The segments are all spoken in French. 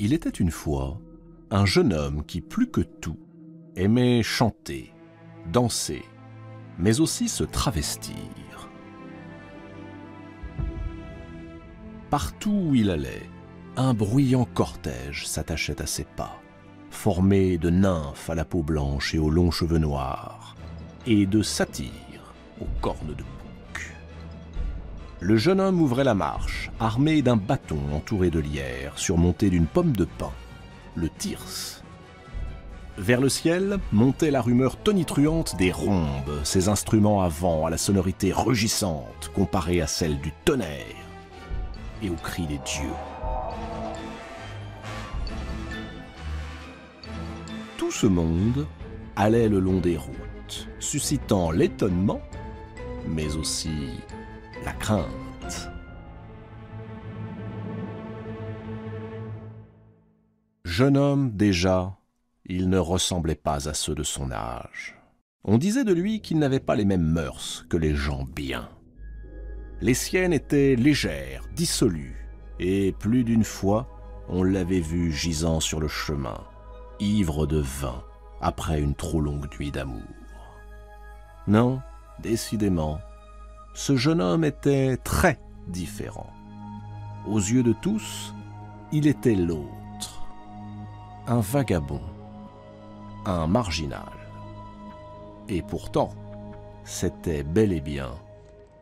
Il était une fois un jeune homme qui, plus que tout, aimait chanter, danser, mais aussi se travestir. Partout où il allait, un bruyant cortège s'attachait à ses pas, formé de nymphes à la peau blanche et aux longs cheveux noirs, et de satyres aux cornes de bouc. Le jeune homme ouvrait la marche, armé d'un bâton entouré de lierre, surmonté d'une pomme de pin, le thyrse. Vers le ciel montait la rumeur tonitruante des rhombes, ces instruments à vent à la sonorité rugissante comparée à celle du tonnerre et aux cris des dieux. Tout ce monde allait le long des routes, suscitant l'étonnement, mais aussi la crainte. Jeune homme déjà, il ne ressemblait pas à ceux de son âge. On disait de lui qu'il n'avait pas les mêmes mœurs que les gens bien. Les siennes étaient légères, dissolues, et plus d'une fois, on l'avait vu gisant sur le chemin, ivre de vin, après une trop longue nuit d'amour. Non, décidément, ce jeune homme était très différent. Aux yeux de tous, il était l'autre, un vagabond, un marginal. Et pourtant, c'était bel et bien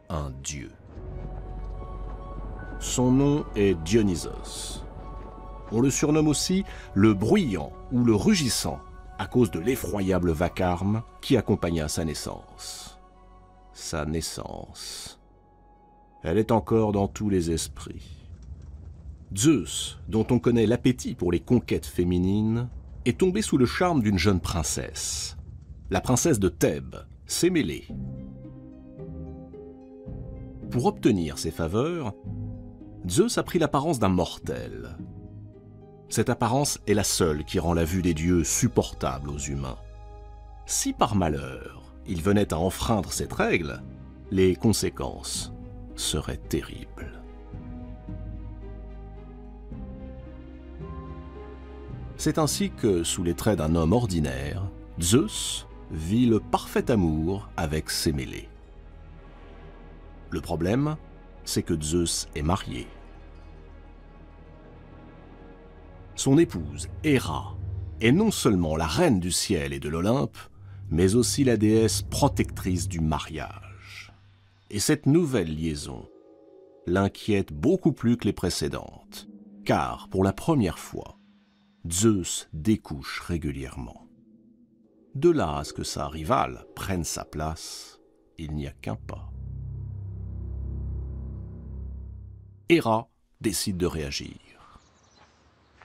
un dieu. Son nom est Dionysos. On le surnomme aussi le bruyant ou le rugissant à cause de l'effroyable vacarme qui accompagna sa naissance. Sa naissance. Elle est encore dans tous les esprits. Zeus, dont on connaît l'appétit pour les conquêtes féminines, est tombé sous le charme d'une jeune princesse, la princesse de Thèbes, Sémélé. Pour obtenir ses faveurs, Zeus a pris l'apparence d'un mortel. Cette apparence est la seule qui rend la vue des dieux supportable aux humains. Si par malheur, il venait à enfreindre cette règle, les conséquences seraient terribles. C'est ainsi que, sous les traits d'un homme ordinaire, Zeus vit le parfait amour avec Sémélé. Le problème, c'est que Zeus est marié. Son épouse, Héra, est non seulement la reine du ciel et de l'Olympe, mais aussi la déesse protectrice du mariage. Et cette nouvelle liaison l'inquiète beaucoup plus que les précédentes, car pour la première fois, Zeus découche régulièrement. De là à ce que sa rivale prenne sa place, il n'y a qu'un pas. Héra décide de réagir.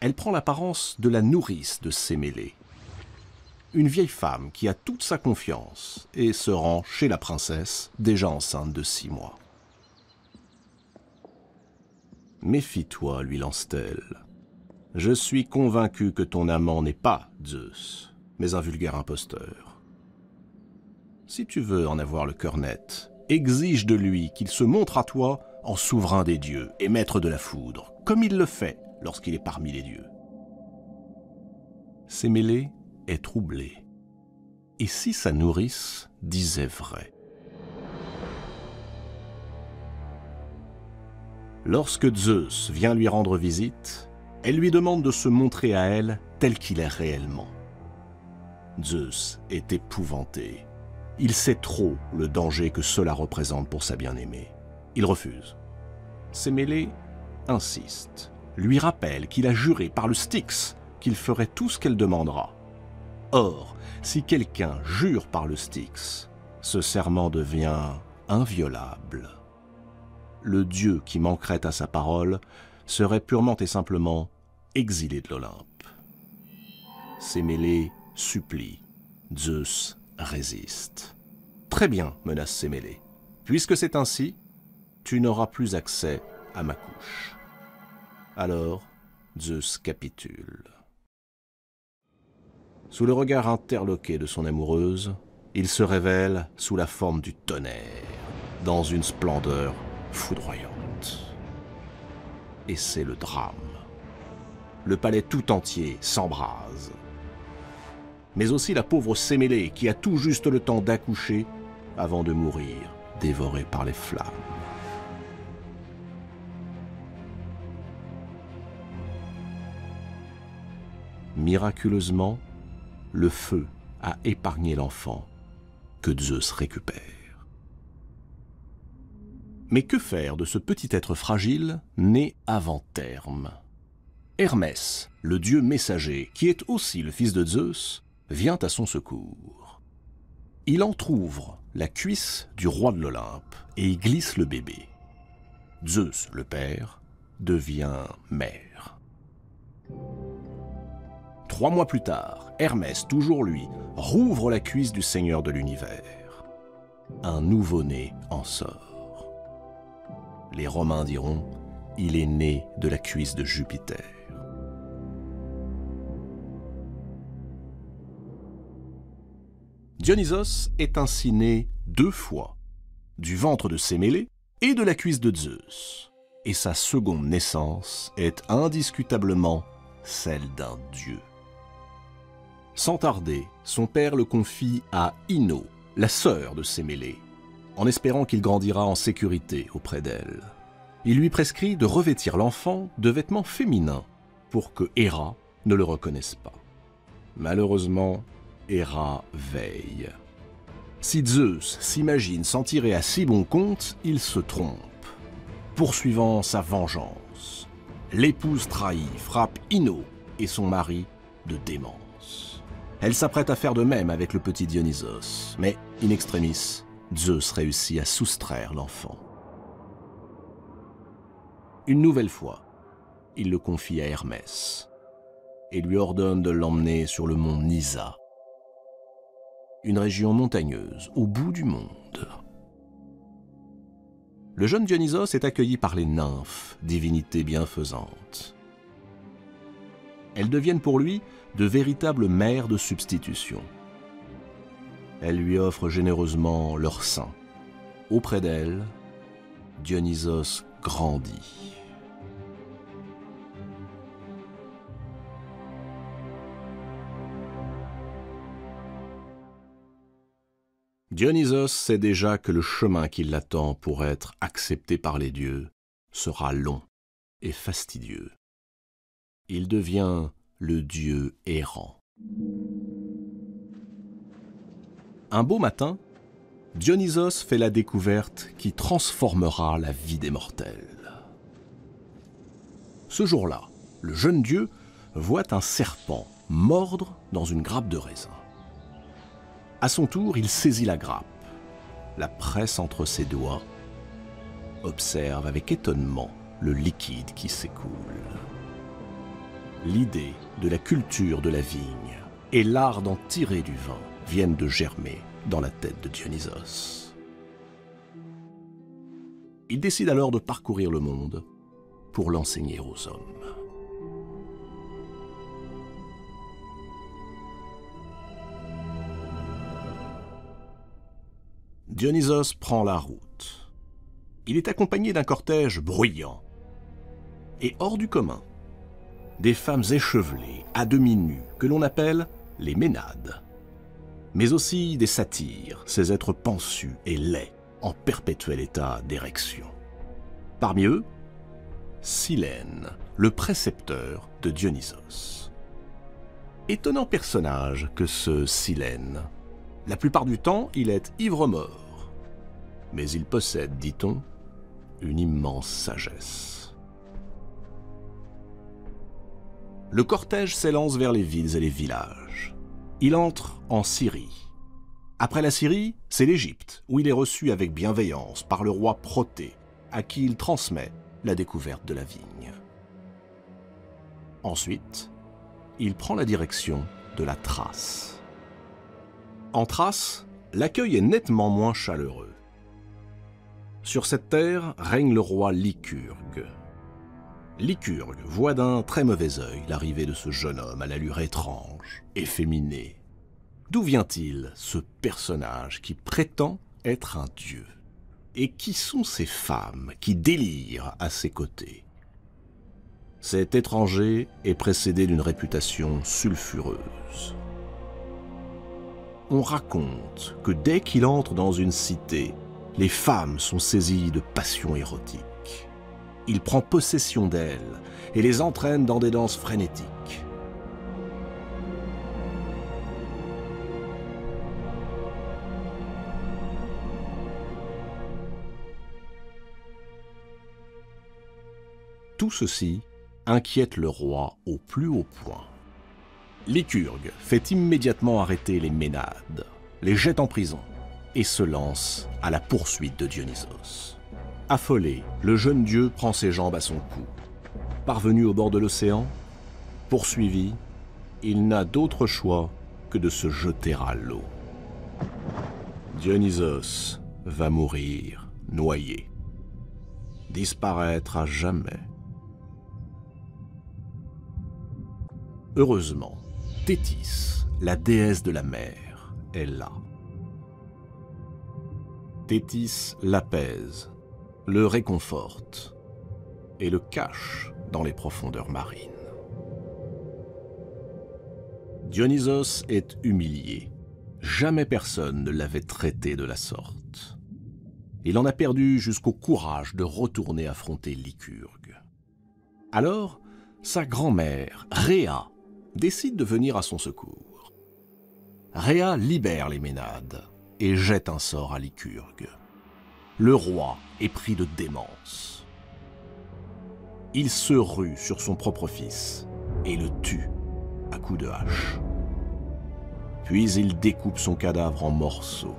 Elle prend l'apparence de la nourrice de Sémélé, une vieille femme qui a toute sa confiance et se rend chez la princesse, déjà enceinte de 6 mois. « Méfie-toi, lui lance-t-elle. Je suis convaincu que ton amant n'est pas Zeus, mais un vulgaire imposteur. Si tu veux en avoir le cœur net, exige de lui qu'il se montre à toi en souverain des dieux et maître de la foudre, comme il le fait lorsqu'il est parmi les dieux. » Sémélé est troublé. Et si sa nourrice disait vrai? Lorsque Zeus vient lui rendre visite, elle lui demande de se montrer à elle tel qu'il est réellement. Zeus est épouvanté. Il sait trop le danger que cela représente pour sa bien-aimée. Il refuse. Sémélé insiste, lui rappelle qu'il a juré par le Styx qu'il ferait tout ce qu'elle demandera. Or, si quelqu'un jure par le Styx, ce serment devient inviolable. Le dieu qui manquerait à sa parole serait purement et simplement exilé de l'Olympe. Sémélé supplie. Zeus résiste. « Très bien, menace Sémélé. Puisque c'est ainsi, tu n'auras plus accès à ma couche. » Alors, Zeus capitule. Sous le regard interloqué de son amoureuse, il se révèle sous la forme du tonnerre, dans une splendeur foudroyante. Et c'est le drame. le palais tout entier s'embrase. Mais aussi la pauvre Sémélé qui a tout juste le temps d'accoucher avant de mourir, dévorée par les flammes. Miraculeusement, le feu a épargné l'enfant que Zeus récupère. Mais que faire de ce petit être fragile né avant terme? Hermès, le dieu messager, qui est aussi le fils de Zeus, vient à son secours. Il entr'ouvre la cuisse du roi de l'Olympe et y glisse le bébé. Zeus, le père, devient mère. 3 mois plus tard, Hermès, toujours lui, rouvre la cuisse du seigneur de l'univers. Un nouveau-né en sort. Les Romains diront, il est né de la cuisse de Jupiter. Dionysos est ainsi né 2 fois, du ventre de Sémélé et de la cuisse de Zeus. Et sa seconde naissance est indiscutablement celle d'un dieu. Sans tarder, son père le confie à Ino, la sœur de Sémélé, en espérant qu'il grandira en sécurité auprès d'elle. Il lui prescrit de revêtir l'enfant de vêtements féminins pour que Héra ne le reconnaisse pas. Malheureusement, Héra veille. Si Zeus s'imagine s'en tirer à si bon compte, il se trompe. Poursuivant sa vengeance, l'épouse trahie frappe Ino et son mari de démence. Elle s'apprête à faire de même avec le petit Dionysos, mais in extremis, Zeus réussit à soustraire l'enfant. Une nouvelle fois, il le confie à Hermès et lui ordonne de l'emmener sur le mont Nysa, une région montagneuse au bout du monde. Le jeune Dionysos est accueilli par les nymphes, divinités bienfaisantes. Elles deviennent pour lui de véritables mères de substitution. Elles lui offrent généreusement leur sein. Auprès d'elles, Dionysos grandit. Dionysos sait déjà que le chemin qui l'attend pour être accepté par les dieux sera long et fastidieux. Il devient le dieu errant. Un beau matin, Dionysos fait la découverte qui transformera la vie des mortels. Ce jour-là, le jeune dieu voit un serpent mordre dans une grappe de raisin. À son tour, il saisit la grappe, la presse entre ses doigts, observe avec étonnement le liquide qui s'écoule. L'idée de la culture de la vigne et l'art d'en tirer du vin viennent de germer dans la tête de Dionysos. Il décide alors de parcourir le monde pour l'enseigner aux hommes. Dionysos prend la route. Il est accompagné d'un cortège bruyant et hors du commun. Des femmes échevelées, à demi nues, que l'on appelle les Ménades. Mais aussi des satyres, ces êtres pansus et laids, en perpétuel état d'érection. Parmi eux, Silène, le précepteur de Dionysos. Étonnant personnage que ce Silène. La plupart du temps, il est ivre-mort. Mais il possède, dit-on, une immense sagesse. Le cortège s'élance vers les villes et les villages. Il entre en Syrie. Après la Syrie, c'est l'Égypte, où il est reçu avec bienveillance par le roi Protée, à qui il transmet la découverte de la vigne. Ensuite, il prend la direction de la Thrace. En Thrace, l'accueil est nettement moins chaleureux. Sur cette terre règne le roi Lycurgue. Lycurgue voit d'un très mauvais œil l'arrivée de ce jeune homme à l'allure étrange, efféminé. D'où vient-il, ce personnage qui prétend être un dieu? Et qui sont ces femmes qui délirent à ses côtés? Cet étranger est précédé d'une réputation sulfureuse. On raconte que dès qu'il entre dans une cité, les femmes sont saisies de passions érotiques. Il prend possession d'elles et les entraîne dans des danses frénétiques. Tout ceci inquiète le roi au plus haut point. Lycurgue fait immédiatement arrêter les Ménades, les jette en prison et se lance à la poursuite de Dionysos. Affolé, le jeune dieu prend ses jambes à son cou. Parvenu au bord de l'océan, poursuivi, il n'a d'autre choix que de se jeter à l'eau. Dionysos va mourir noyé, disparaître à jamais. Heureusement, Thétis, la déesse de la mer, est là. Thétis l'apaise, le réconforte et le cache dans les profondeurs marines. Dionysos est humilié. Jamais personne ne l'avait traité de la sorte. Il en a perdu jusqu'au courage de retourner affronter Lycurgue. Alors, sa grand-mère, Rhéa, décide de venir à son secours. Rhéa libère les Ménades et jette un sort à Lycurgue. Le roi est pris de démence. Il se rue sur son propre fils et le tue à coups de hache. Puis il découpe son cadavre en morceaux.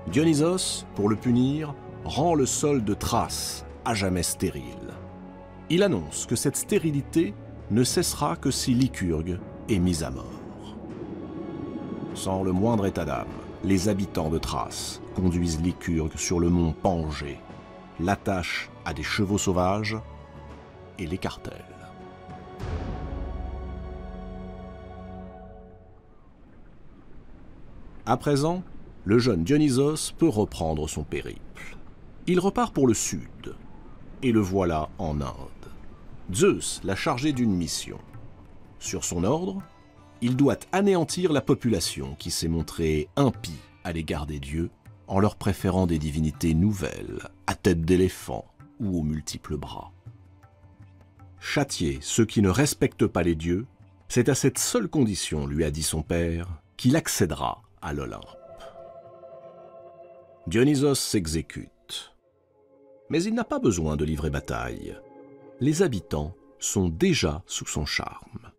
Dionysos, pour le punir, rend le sol de Thrace à jamais stérile. Il annonce que cette stérilité ne cessera que si Lycurgue est mis à mort. Sans le moindre état d'âme, les habitants de Thrace conduisent Lycurgue sur le mont Pangée, l'attachent à des chevaux sauvages et l'écartèlent. À présent, le jeune Dionysos peut reprendre son périple. Il repart pour le sud, et le voilà en Inde. Zeus l'a chargé d'une mission. Sur son ordre, il doit anéantir la population qui s'est montrée impie à l'égard des dieux en leur préférant des divinités nouvelles, à tête d'éléphant ou aux multiples bras. Châtier ceux qui ne respectent pas les dieux, c'est à cette seule condition, lui a dit son père, qu'il accédera à l'Olympe. Dionysos s'exécute. Mais il n'a pas besoin de livrer bataille. Les habitants sont déjà sous son charme.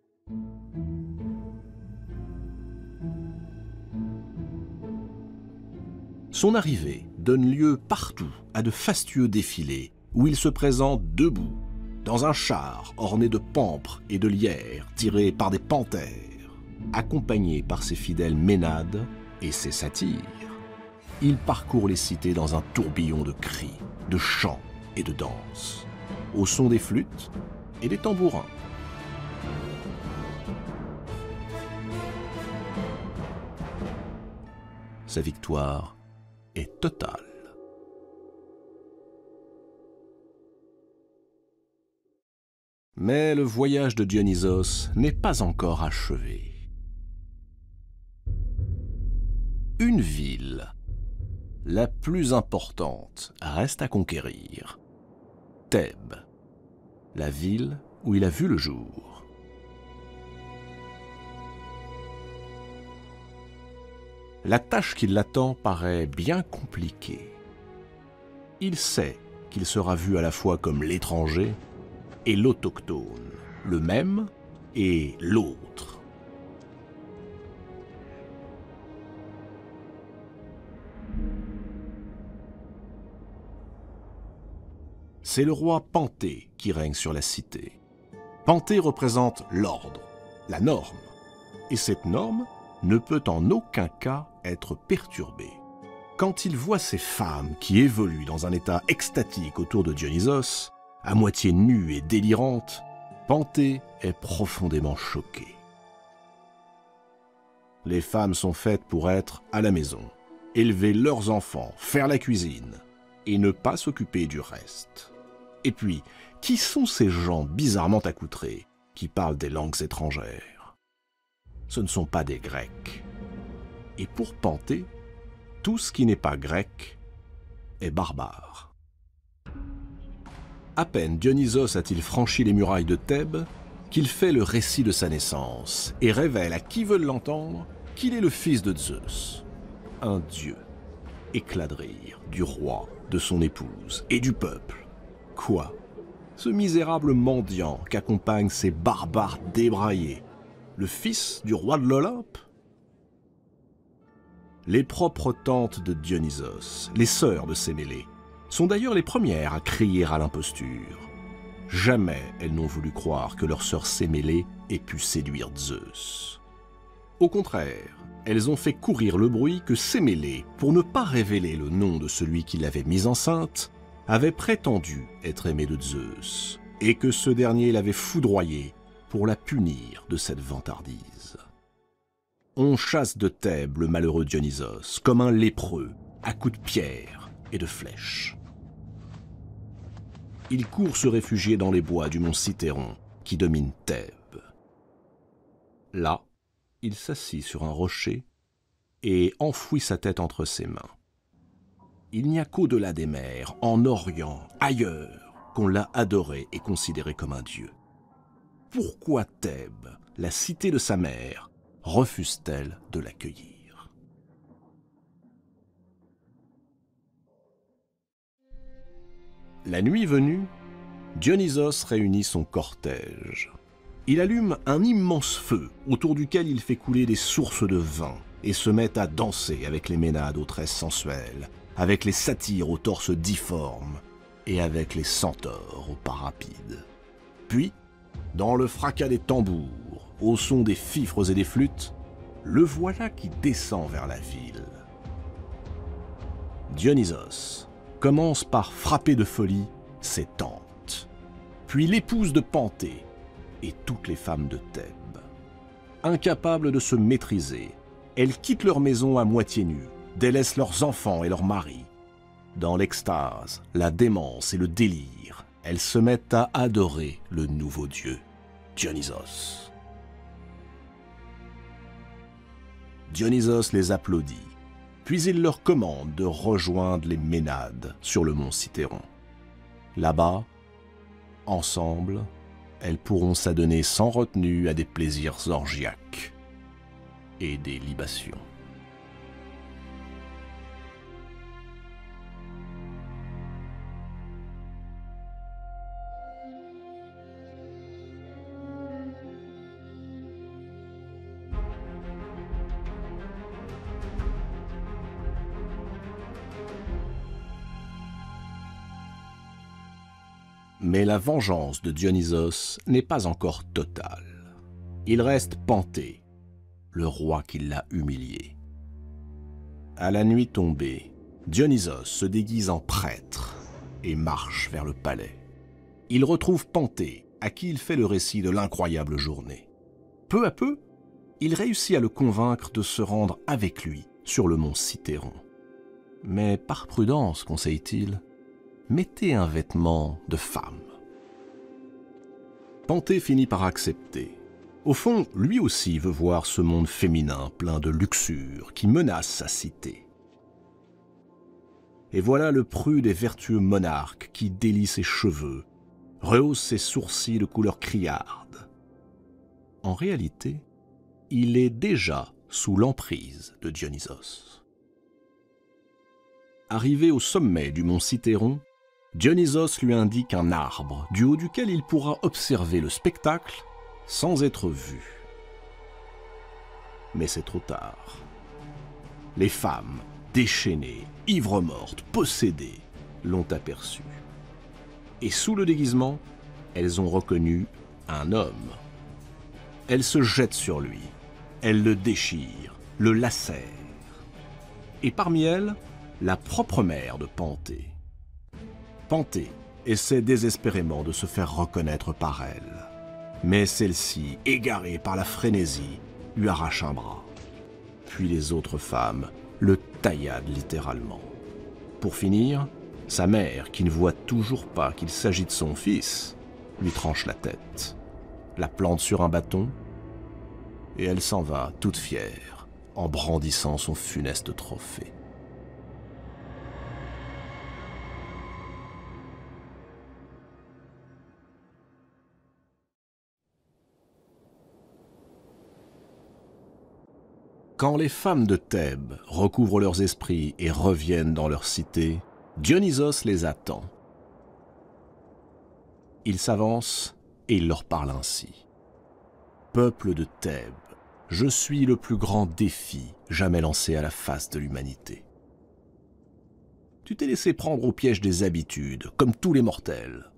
Son arrivée donne lieu partout à de fastueux défilés où il se présente debout, dans un char orné de pampres et de lierres tirés par des panthères, accompagné par ses fidèles Ménades et ses satyres. Il parcourt les cités dans un tourbillon de cris, de chants et de danses, au son des flûtes et des tambourins. Sa victoire est totale. Mais le voyage de Dionysos n'est pas encore achevé. Une ville, la plus importante, reste à conquérir. Thèbes, la ville où il a vu le jour. La tâche qui l'attend paraît bien compliquée. Il sait qu'il sera vu à la fois comme l'étranger et l'autochtone, le même et l'autre. C'est le roi Panthée qui règne sur la cité. Panthée représente l'ordre, la norme, et cette norme ne peut en aucun cas être perturbée. Quand il voit ces femmes qui évoluent dans un état extatique autour de Dionysos, à moitié nues et délirantes, Panthée est profondément choqué. Les femmes sont faites pour être à la maison, élever leurs enfants, faire la cuisine et ne pas s'occuper du reste. Et puis, qui sont ces gens bizarrement accoutrés qui parlent des langues étrangères? Ce ne sont pas des Grecs. Et pour Panthée, tout ce qui n'est pas grec est barbare. À peine Dionysos a-t-il franchi les murailles de Thèbes qu'il fait le récit de sa naissance et révèle à qui veut l'entendre qu'il est le fils de Zeus, un dieu, éclat de rire du roi, de son épouse et du peuple. Quoi? Ce misérable mendiant qu'accompagnent ces barbares débraillés, le fils du roi de l'Olympe? Les propres tantes de Dionysos, les sœurs de Sémélé, sont d'ailleurs les premières à crier à l'imposture. Jamais elles n'ont voulu croire que leur sœur Sémélé ait pu séduire Zeus. Au contraire, elles ont fait courir le bruit que Sémélé, pour ne pas révéler le nom de celui qui l'avait mise enceinte, avait prétendu être aimé de Zeus, et que ce dernier l'avait foudroyé pour la punir de cette vantardise. On chasse de Thèbes le malheureux Dionysos comme un lépreux, à coups de pierre et de flèches. Il court se réfugier dans les bois du mont Cithéron, qui domine Thèbes. Là, il s'assit sur un rocher et enfouit sa tête entre ses mains. Il n'y a qu'au-delà des mers, en Orient, ailleurs, qu'on l'a adoré et considéré comme un dieu. Pourquoi Thèbes, la cité de sa mère, refuse-t-elle de l'accueillir? La nuit venue, Dionysos réunit son cortège. Il allume un immense feu autour duquel il fait couler des sources de vin et se met à danser avec les ménades aux tresses sensuelles, avec les satyres aux torses difformes et avec les centaures aux pas rapides. Puis, dans le fracas des tambours, au son des fifres et des flûtes, le voilà qui descend vers la ville. Dionysos commence par frapper de folie ses tantes, puis l'épouse de Panthée et toutes les femmes de Thèbes. Incapables de se maîtriser, elles quittent leur maison à moitié nues, délaissent leurs enfants et leurs maris. Dans l'extase, la démence et le délire, elles se mettent à adorer le nouveau dieu, Dionysos. Dionysos les applaudit, puis il leur commande de rejoindre les Ménades sur le mont Cithéron. Là-bas, ensemble, elles pourront s'adonner sans retenue à des plaisirs orgiaques et des libations. Mais la vengeance de Dionysos n'est pas encore totale. Il reste Panthée, le roi qui l'a humilié. À la nuit tombée, Dionysos se déguise en prêtre et marche vers le palais. Il retrouve Panthée, à qui il fait le récit de l'incroyable journée. Peu à peu, il réussit à le convaincre de se rendre avec lui sur le mont Cithéron. Mais par prudence, conseille-t-il, mettez un vêtement de femme. Panthée finit par accepter. Au fond, lui aussi veut voir ce monde féminin plein de luxure qui menace sa cité. Et voilà le prude et vertueux monarque qui délie ses cheveux, rehausse ses sourcils de couleur criarde. En réalité, il est déjà sous l'emprise de Dionysos. Arrivé au sommet du mont Cithéron, Dionysos lui indique un arbre du haut duquel il pourra observer le spectacle sans être vu. Mais c'est trop tard. Les femmes, déchaînées, ivres-mortes, possédées, l'ont aperçu. Et sous le déguisement, elles ont reconnu un homme. Elles se jettent sur lui, elles le déchirent, le lacèrent. Et parmi elles, la propre mère de Panthée. Panthée essaie désespérément de se faire reconnaître par elle. Mais celle-ci, égarée par la frénésie, lui arrache un bras. Puis les autres femmes le tailladent littéralement. Pour finir, Sa mère, qui ne voit toujours pas qu'il s'agit de son fils, lui tranche la tête, la plante sur un bâton, et elle s'en va, toute fière, en brandissant son funeste trophée. Quand les femmes de Thèbes recouvrent leurs esprits et reviennent dans leur cité, Dionysos les attend. Il s'avance et il leur parle ainsi. « Peuple de Thèbes, je suis le plus grand défi jamais lancé à la face de l'humanité. Tu t'es laissé prendre au piège des habitudes, comme tous les mortels.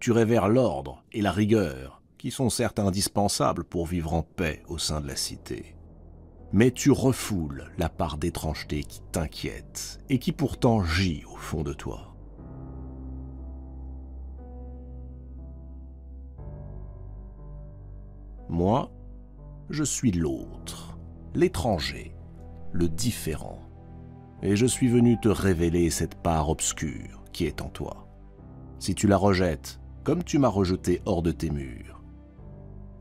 Tu révères l'ordre et la rigueur, qui sont certes indispensables pour vivre en paix au sein de la cité. Mais tu refoules la part d'étrangeté qui t'inquiète et qui pourtant gît au fond de toi. Moi, je suis l'autre, l'étranger, le différent. Et je suis venu te révéler cette part obscure qui est en toi. Si tu la rejettes, comme tu m'as rejeté hors de tes murs,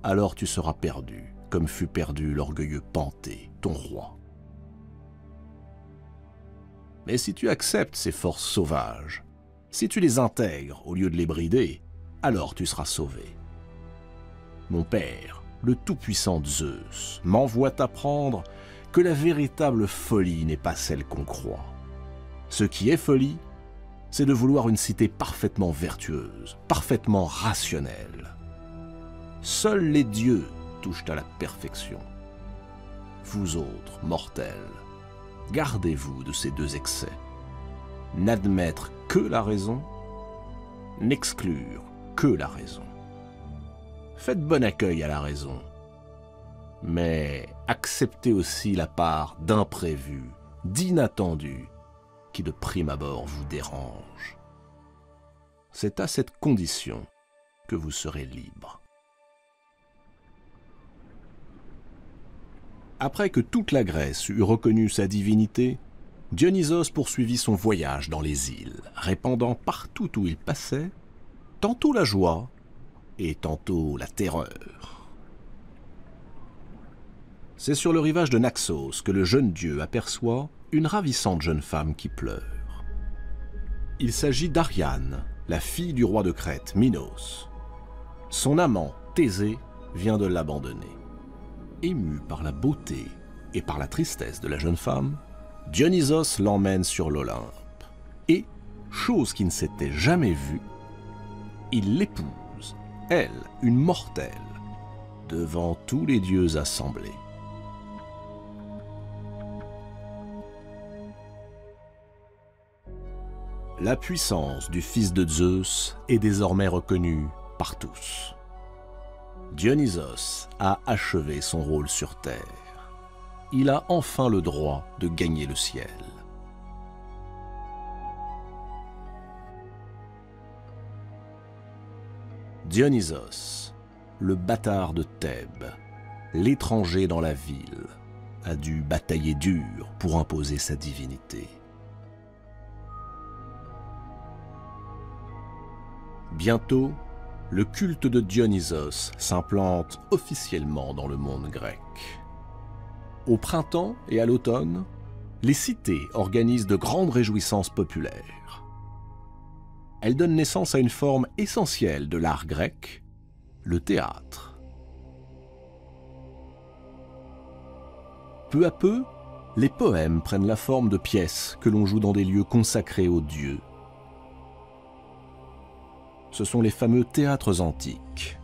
alors tu seras perdu, comme fut perdu l'orgueilleux Panthée, ton roi. Mais si tu acceptes ces forces sauvages, si tu les intègres au lieu de les brider, alors tu seras sauvé. Mon père, le tout-puissant Zeus, m'envoie t'apprendre que la véritable folie n'est pas celle qu'on croit. Ce qui est folie, c'est de vouloir une cité parfaitement vertueuse, parfaitement rationnelle. Seuls les dieux touchent à la perfection. Vous autres, mortels, gardez-vous de ces deux excès. N'admettre que la raison, n'exclure que la raison. Faites bon accueil à la raison, mais acceptez aussi la part d'imprévu, d'inattendu, qui de prime abord vous dérange. C'est à cette condition que vous serez libre. Après que toute la Grèce eut reconnu sa divinité, Dionysos poursuivit son voyage dans les îles, répandant partout où il passait, tantôt la joie et tantôt la terreur. C'est sur le rivage de Naxos que le jeune dieu aperçoit une ravissante jeune femme qui pleure. Il s'agit d'Ariane, la fille du roi de Crète, Minos. Son amant, Thésée, vient de l'abandonner. Ému par la beauté et par la tristesse de la jeune femme, Dionysos l'emmène sur l'Olympe. Et, chose qui ne s'était jamais vue, il l'épouse, elle, une mortelle, devant tous les dieux assemblés. La puissance du fils de Zeus est désormais reconnue par tous. Dionysos a achevé son rôle sur Terre. Il a enfin le droit de gagner le ciel. Dionysos, le bâtard de Thèbes, l'étranger dans la ville, a dû batailler dur pour imposer sa divinité. Bientôt, le culte de Dionysos s'implante officiellement dans le monde grec. Au printemps et à l'automne, les cités organisent de grandes réjouissances populaires. Elles donnent naissance à une forme essentielle de l'art grec, le théâtre. Peu à peu, les poèmes prennent la forme de pièces que l'on joue dans des lieux consacrés aux dieux. Ce sont les fameux théâtres antiques.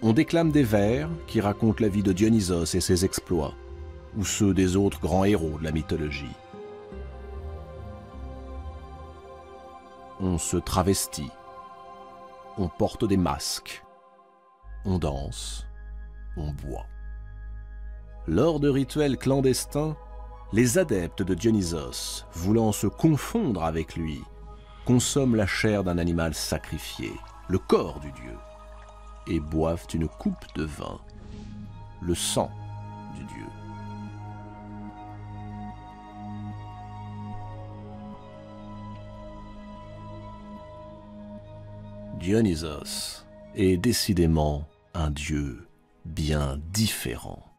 On déclame des vers qui racontent la vie de Dionysos et ses exploits, ou ceux des autres grands héros de la mythologie. On se travestit, on porte des masques, on danse, on boit. Lors de rituels clandestins, les adeptes de Dionysos, voulant se confondre avec lui, consomment la chair d'un animal sacrifié, le corps du dieu, et boivent une coupe de vin, le sang du dieu. Dionysos est décidément un dieu bien différent.